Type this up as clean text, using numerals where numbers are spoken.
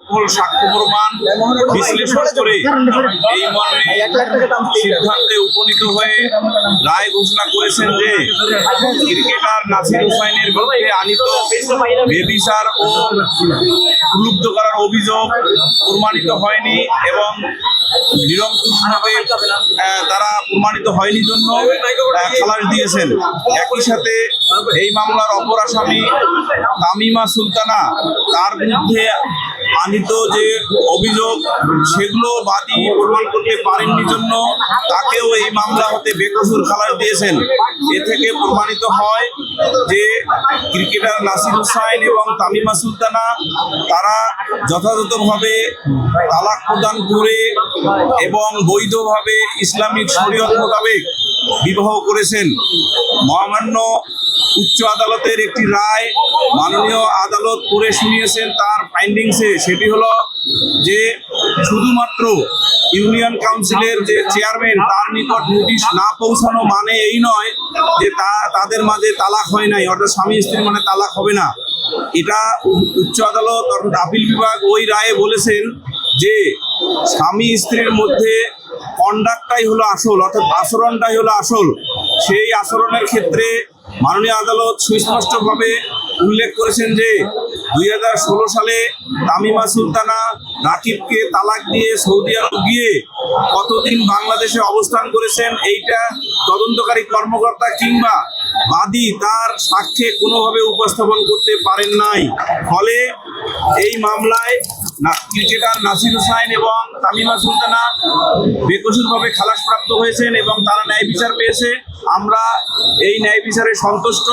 সকল সাক্ষ্য প্রমাণ বিশ্লেষণ করে এই মর্মে সিদ্ধান্তে উপনীত হয়ে রায় ঘোষণা করেছেন যে ক্রিকেটার নাসির হুসাইনের বিরুদ্ধে আনীত বেবিচার ও প্রলুব্ধ করার অভিযোগ প্রমাণিত হয়নি এবং নিরঙ্কুশভাবে তারা প্রমাণিত হয়নি জন্য খালাস দিয়েছেন। একই সাথে এই মামলার অপর আসামি তামিমা সুলতানা, তার বিরুদ্ধে আনীত যে অভিযোগ সেগুলো বাদী প্রমাণ করতে পারেননি জন্য তাকেও এই মামলা হতে বেকসুর খালাস দিয়েছেন। এ থেকে প্রমাণিত হয় যে ক্রিকেটার নাসির হুসাইন এবং তামিমা সুলতানা তারা যথাযথভাবে তালাক প্রদান করে এবং বৈধভাবে ইসলামিক শরীয়ত মোতাবেক বিবাহ করেছেন। মহামান্য উচ্চ আদালতের একটি রায় মাননীয় আদালত পড়ে শুনিয়েছেন তার ফাইন্ডিংসে, সেটি হলো যে শুধুমাত্র ইউনিয়ন কাউন্সিলের যে চেয়ারম্যান তার নিকট নোটিশ না পৌঁছানো মানে এই নয় যে তাদের মাঝে তালাক হয় নাই, অর্থাৎ স্বামী স্ত্রী মানে তালাক হবে না। এটা উচ্চ আদালত অর্থাৎ আপিল বিভাগ ওই রায়ে বলেছেন যে স্বামী স্ত্রীর মধ্যে কন্ডাক্টটাই হলো আসল, অর্থাৎ আচরণটাই হলো আসল। সেই আচরণের ক্ষেত্রে মাননীয় আদালত সুস্পষ্টভাবে উল্লেখ করেছেন যে 2016 সালে তামিমা সুলতানা রাকিবকে তালাক দিয়ে সৌদি আরব গিয়ে কতদিন বাংলাদেশে অবস্থান করেছেন এইটা তদন্তকারী কর্মকর্তা কিংবা বাদী তার সাক্ষ্যে কোনোভাবে উপস্থাপন করতে পারেন নাই। ফলে এই মামলায় ক্রিকেটার নাসির হুসাইন এবং তামিমা সুলতানা বেকসুরভাবে খালাসপ্রাপ্ত হয়েছেন এবং তারা ন্যায় বিচার পেয়েছে। আমরা এই ন্যায় বিচারে সন্তুষ্ট।